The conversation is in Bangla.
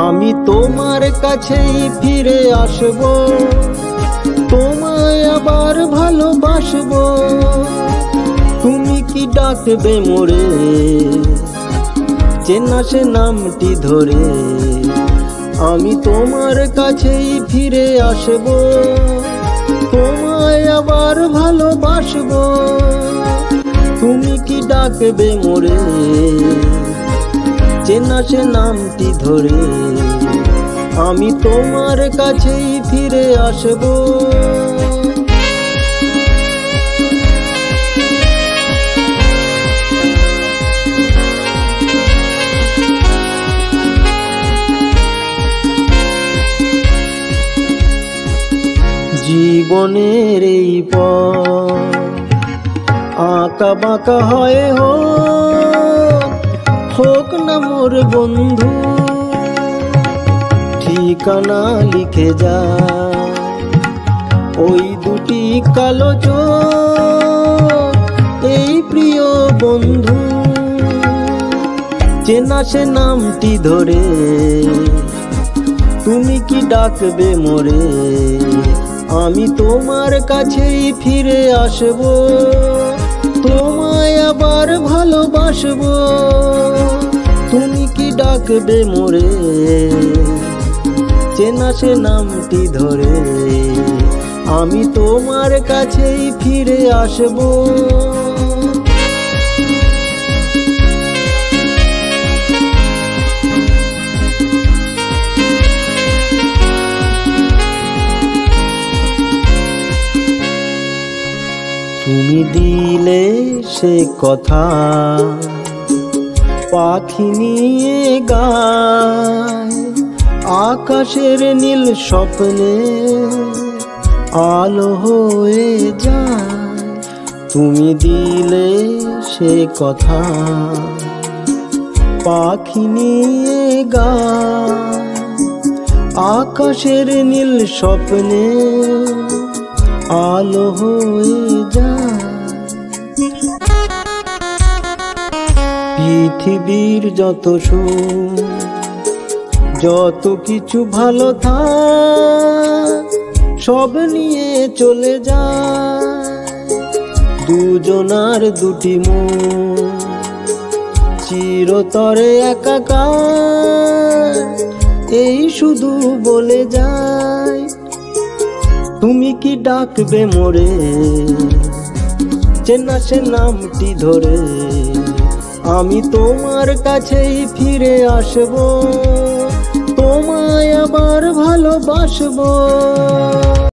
আমি তোমার কাছেই ফিরে আসব, তোমায় আবার ভালোবাসবো। তুমি কি ডাকবে মোরে চেনা সে নামটি ধরে? আমি তোমার কাছেই ফিরে আসব, তোমায় আবার ভালোবাসবো। তুমি কি ডাকবে মোরে চেনা সে নামটি ধরে? আমি তোমার কাছেই ফিরে আসব। জীবনের এই পথ আঁকা বাঁকা হয় হোক না মোর বন্ধু, ঠিকানা লিখে যা ওই দুটি কালো চোখ, এই প্রিয় বন্ধু চেনা সে নামটি ধরে। তুমি কি ডাকবে মোরে? আমি তোমার কাছেই ফিরে আসব, তোমায় আবার ভালোবাসবো। তুমি কি ডাকবে মোরে চেনা সে নামটি ধরে? আমি তোমার কাছেই ফিরে আসব। তুমি দিলে সে কথা পাখি নিয়ে গায়, আকাশের নীল স্বপ্নে আলো হয়ে যায়। তুমি দিলে সে কথা পাখি নিয়ে গায়, আকাশের নীল স্বপ্নে আলো হয়ে যায়। পৃথিবীর যত সুখ যত কিছু ভালো থাক সব নিয়ে চলে যায়, দুজনার দুটি মন চিরতরে একাকার, এই শুধু বলে যায়। তুমি কি ডাকবে মোরে চেনা সে নামটি ধরে? আমি তোমার কাছেই ফিরে আসব, তোমায় আবার ভালোবাসবো।